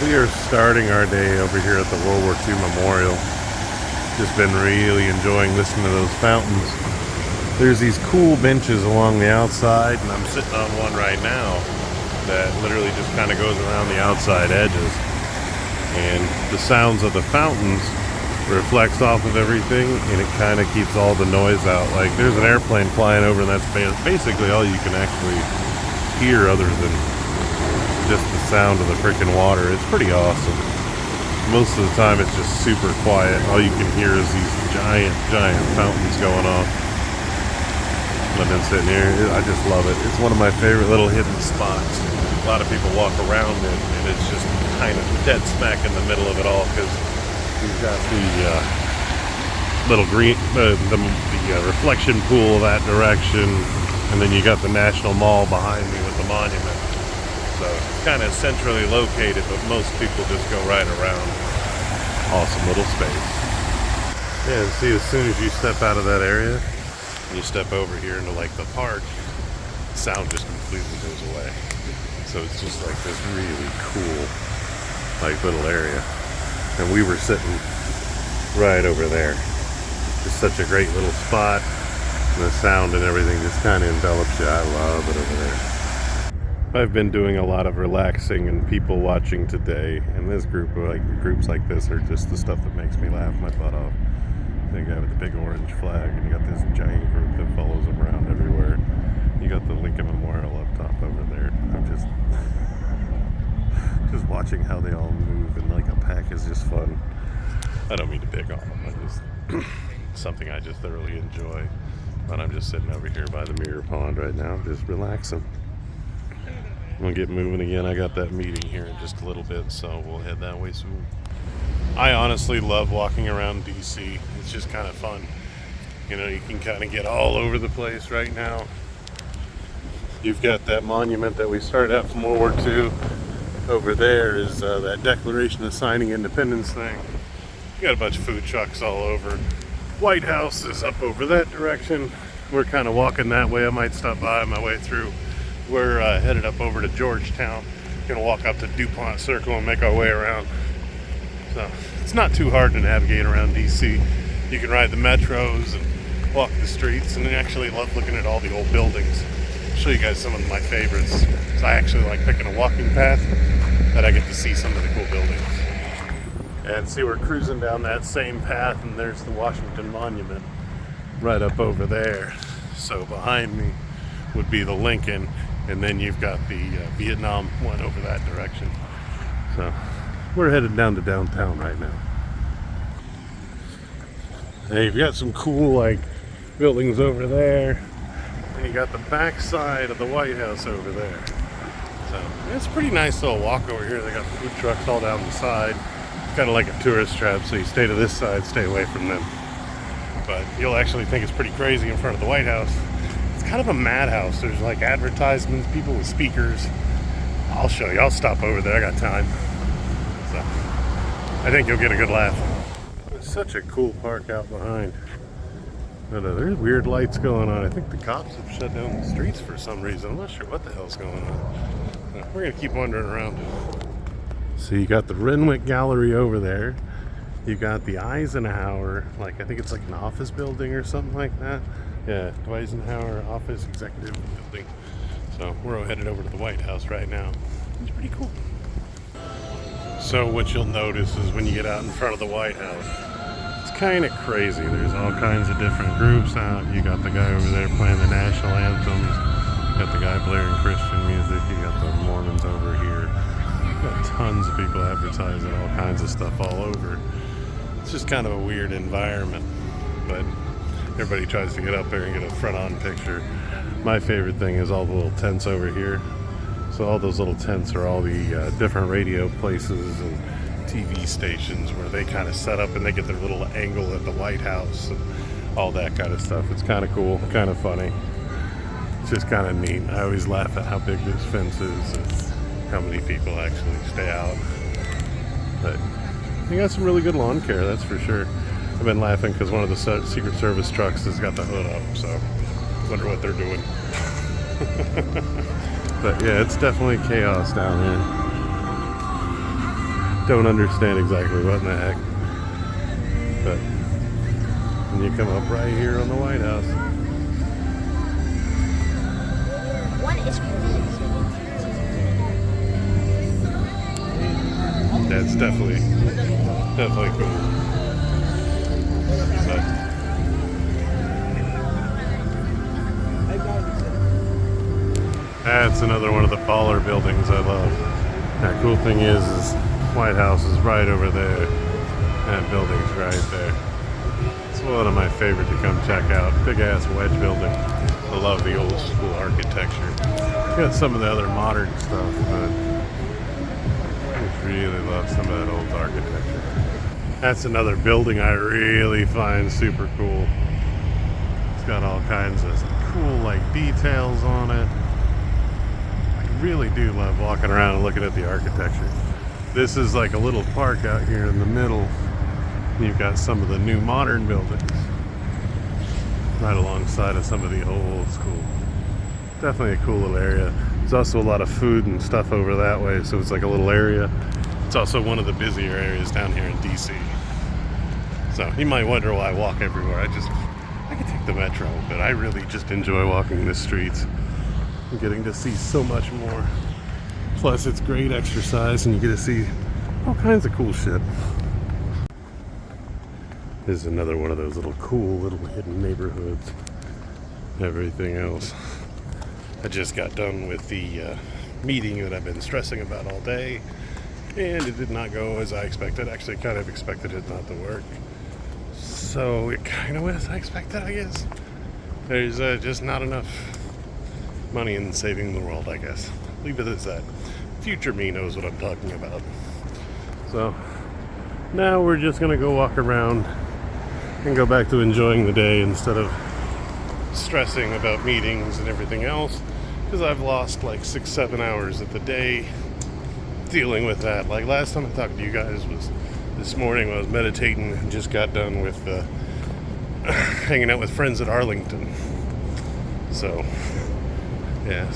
We are starting our day over here at the World War II Memorial. Just been really enjoying listening to those fountains. There's these cool benches along the outside, and I'm sitting on one right now that literally just kind of goes around the outside edges. And the sounds of the fountains reflects off of everything, and it kind of keeps all the noise out. Like, there's an airplane flying over, and that's basically all you can actually hear other than just the sound of the freaking water. It's pretty awesome. Most of the time it's just super quiet. All you can hear is these giant fountains going off. I've been sitting here, I just love it. It's one of my favorite little hidden spots. A lot of people walk around it, and it's just kind of dead smack in the middle of it all, because you've got the little green, the reflection pool that direction, and then you got the National Mall behind me with the monument. So it's kind of centrally located, but most people just go right around. Awesome little space. Yeah, and see, as soon as you step out of that area, and you step over here into like the park, the sound just completely goes away. So it's just like this really cool, like, little area. And we were sitting right over there. Just such a great little spot. And the sound and everything just kind of envelops you. I love it over there. I've been doing a lot of relaxing and people watching today, and this groups like this are just the stuff that makes me laugh my butt off. The guy with the big orange flag, and you got this giant group that follows him around everywhere. You got the Lincoln Memorial up top over there. I'm just watching how they all move, and like a pack is just fun. I don't mean to pick on them. I just something I just thoroughly enjoy. But I'm just sitting over here by the mirror pond right now, just relaxing. I'm gonna get moving again. I got that meeting here in just a little bit, so we'll head that way soon. I honestly love walking around DC. It's just kind of fun. You know, you can kind of get all over the place right now. You've got that monument that we started out from World War II. Over there is that Declaration of Signing Independence thing. You got a bunch of food trucks all over. White House is up over that direction. We're kind of walking that way. I might stop by on my way through. We're headed up over to Georgetown. Gonna walk up to DuPont Circle and make our way around. So it's not too hard to navigate around DC. You can ride the metros and walk the streets, and I actually love looking at all the old buildings. I'll show you guys some of my favorites. So I actually like picking a walking path that I get to see some of the cool buildings. And see, we're cruising down that same path, and there's the Washington Monument right up over there. So behind me would be the Lincoln, and then you've got the Vietnam one over that direction. So we're headed down to downtown right now. And you've got some cool like buildings over there, and you got the back side of the White House over there. So it's a pretty nice little walk over here. They got food trucks all down the side. It's kind of like a tourist trap, so you stay to this side, stay away from them. But you'll actually think it's pretty crazy in front of the White House. Kind of a madhouse. There's like advertisements, people with speakers. I'll show you. I'll stop over there. I got time. So I think you'll get a good laugh. There's such a cool park out behind. But there's weird lights going on. I think the cops have shut down the streets for some reason. I'm not sure what the hell's going on. We're gonna keep wandering around. So you got the Renwick Gallery over there. You got the Eisenhower, like I think it's like an office building or something like that. Yeah, the Eisenhower Office Executive Building. So we're headed over to the White House right now. It's pretty cool. So what you'll notice is when you get out in front of the White House, it's kind of crazy. There's all kinds of different groups out. You got the guy over there playing the national anthems. You got the guy blaring Christian music. You got the Mormons over here. You got tons of people advertising all kinds of stuff all over. It's just kind of a weird environment, but everybody tries to get up there and get a front-on picture. My favorite thing is all the little tents over here. So all those little tents are all the different radio places and TV stations where they kind of set up and they get their little angle at the White House and all that kind of stuff. It's kind of cool, kind of funny. It's just kind of neat. I always laugh at how big this fence is and how many people actually stay out. But they got some really good lawn care, that's for sure. I've been laughing because one of the Secret Service trucks has got the hood up, so I wonder what they're doing. But yeah, it's definitely chaos down here. don't understand exactly what in the heck. But when you come up right here on the White House, One is that's definitely cool. But that's another one of the taller buildings I love. That cool thing is White House is right over there. That building's right there. It's one of my favorite to come check out. Big ass wedge building. I love the old school architecture. Got some of the other modern stuff, but I just really love some of that old architecture. That's another building I really find super cool. It's got all kinds of cool like details on it. I really do love walking around and looking at the architecture. This is like a little park out here in the middle. You've got some of the new modern buildings right alongside of some of the old school. Definitely a cool little area. There's also a lot of food and stuff over that way, so it's like a little area. It's also one of the busier areas down here in DC. So you might wonder why I walk everywhere. I could take the metro, but I really just enjoy walking the streets and getting to see so much more. Plus it's great exercise and you get to see all kinds of cool shit. This is another one of those little cool little hidden neighborhoods. Everything else. I just got done with the meeting that I've been stressing about all day, and it did not go as I expected. Actually, kind of expected it not to work. So it kind of went as I expected, I guess. There's just not enough money in saving the world, I guess. Leave it as that. Future me knows what I'm talking about. So now we're just gonna go walk around and go back to enjoying the day instead of stressing about meetings and everything else, because I've lost like 6-7 hours of the day dealing with that. Like last time I talked to you guys was this morning when I was meditating and just got done with hanging out with friends at Arlington. So yeah,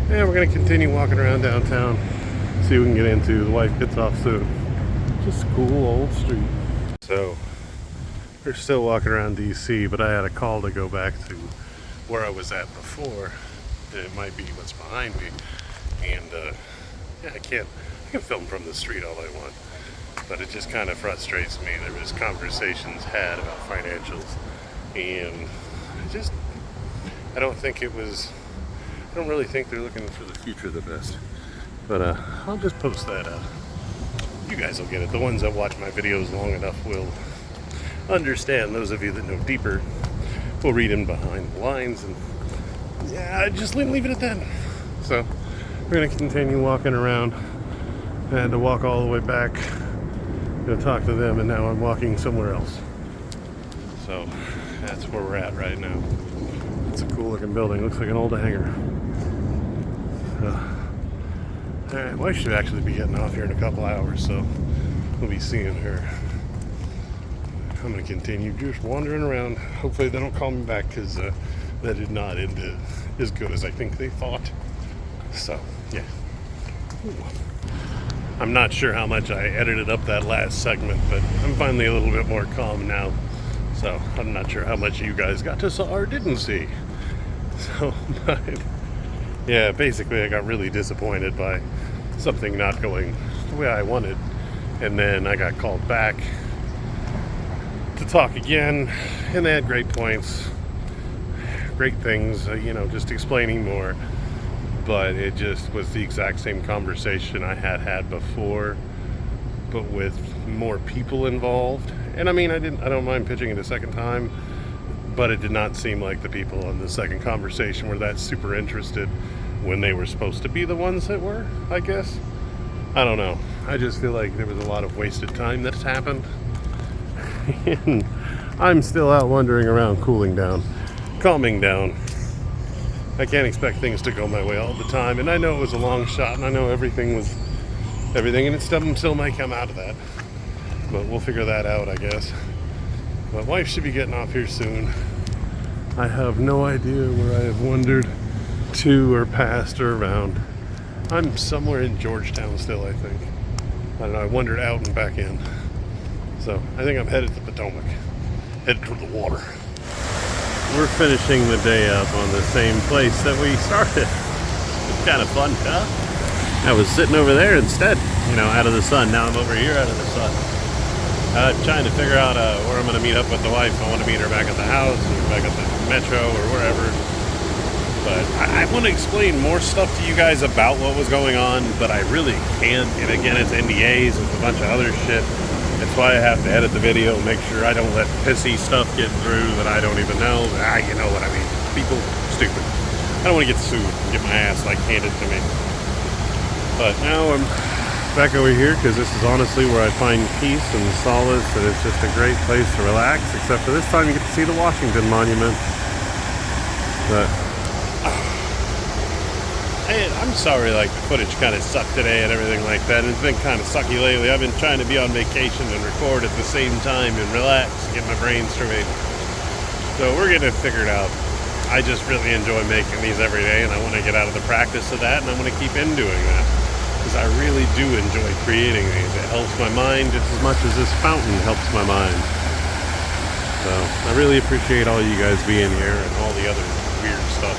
we're gonna continue walking around downtown, see what we can get into. The wife gets off soon. Just cool old street. So we're still walking around DC, but I had a call to go back to where I was at before. It might be what's behind me. And yeah, I can film from the street all I want. But it just kind of frustrates me. There was conversations had about financials. And I don't really think they're looking for the future the best. But I'll just post that up. You guys will get it. The ones that watch my videos long enough will understand. Those of you that know deeper will read in behind the lines, and yeah, just leave it at that. So we're gonna continue walking around. I had to walk all the way back, gonna talk to them, and now I'm walking somewhere else. So that's where we're at right now. It's a cool looking building. Looks like an old hangar. Alright, well, I should actually be getting off here in a couple hours, so we'll be seeing her. I'm going to continue just wandering around. Hopefully they don't call me back, because that did not end as good as I think they thought. So, yeah. Ooh. I'm not sure how much I edited up that last segment, but I'm finally a little bit more calm now. So, I'm not sure how much you guys got to see or didn't see. So, but yeah, basically I got really disappointed by something not going the way I wanted. And then I got called back to talk again, and they had great points, great things, just explaining more. But it just was the exact same conversation I had before, but with more people involved. And I mean, I don't mind pitching it a second time, but it did not seem like the people on the second conversation were that super interested when they were supposed to be the ones that were, I guess. I don't know. I just feel like there was a lot of wasted time that's happened. And I'm still out wandering around, calming down. I can't expect things to go my way all the time, and I know it was a long shot, and I know everything, and it still might come out of that. But we'll figure that out, I guess. My wife should be getting off here soon. I have no idea where I have wandered to or past or around. I'm somewhere in Georgetown still, I think. I don't know, I wandered out and back in. So I think I'm headed to Potomac, headed toward the water. We're finishing the day up on the same place that we started. It's kind of fun, huh? I was sitting over there instead, you know, out of the sun. Now I'm over here out of the sun. Trying to figure out where I'm going to meet up with the wife. I want to meet her back at the house or back at the metro or wherever. But I want to explain more stuff to you guys about what was going on, but I really can't. And again, it's NDAs and a bunch of other shit. That's why I have to edit the video and make sure I don't let pissy stuff get through that I don't even know. You know what I mean. People, stupid. I don't want to get sued and get my ass like handed to me. But now I'm back over here because this is honestly where I find peace and solace, and it's just a great place to relax, except for this time you get to see the Washington Monument. But I'm sorry, like, the footage kind of sucked today and everything like that, and it's been kind of sucky lately. I've been trying to be on vacation and record at the same time and relax and get my brain straight. So we're getting it figured out. I just really enjoy making these every day, and I want to get out of the practice of that, and I want to keep in doing that. Because I really do enjoy creating these. It helps my mind just as much as this fountain helps my mind. So I really appreciate all you guys being here and all the other weird stuff.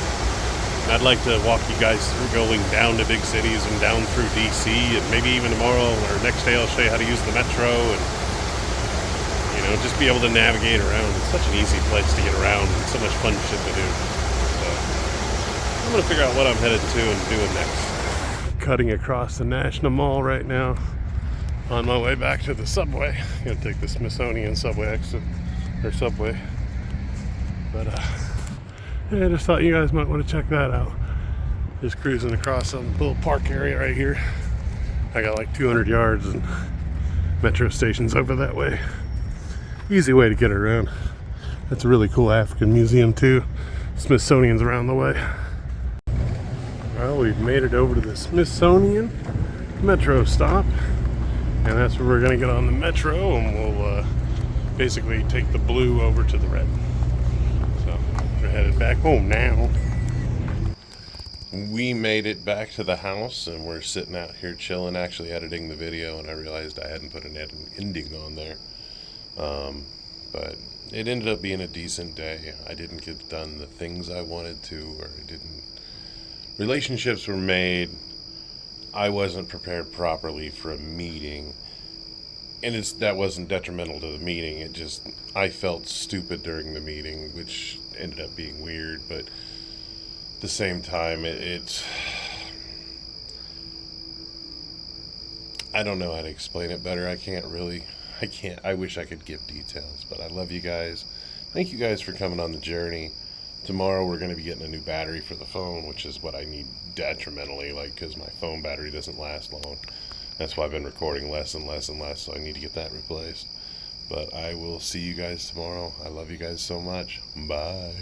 And I'd like to walk you guys through going down to big cities and down through DC, and maybe even tomorrow or next day I'll show you how to use the metro and, you know, just be able to navigate around. It's such an easy place to get around and so much fun shit to do. So I'm going to figure out what I'm headed to and doing next. Cutting across the National Mall right now on my way back to the subway. I'm gonna take the Smithsonian subway exit or subway, but yeah, I just thought you guys might want to check that out. Just cruising across some little park area right here. I got like 200 yards and metro stations over that way. Easy way to get around. That's a really cool African museum too. Smithsonian's around the way. Well, we've made it over to the Smithsonian metro stop, and that's where we're going to get on the metro, and we'll basically take the blue over to the red. So we're headed back home now. We made it back to the house, and we're sitting out here chilling, actually editing the video, and I realized I hadn't put an ending on there. But it ended up being a decent day. I didn't get done the things I wanted to, or I didn't. Relationships were made. I wasn't prepared properly for a meeting, and that wasn't detrimental to the meeting. It just, I felt stupid during the meeting, which ended up being weird, but at the same time, it's I don't know how to explain it better. I wish I could give details, but I love you guys. Thank you guys for coming on the journey. Tomorrow we're going to be getting a new battery for the phone, which is what I need detrimentally, like, because my phone battery doesn't last long. That's why I've been recording less and less and less, so I need to get that replaced. But I will see you guys tomorrow. I love you guys so much. Bye.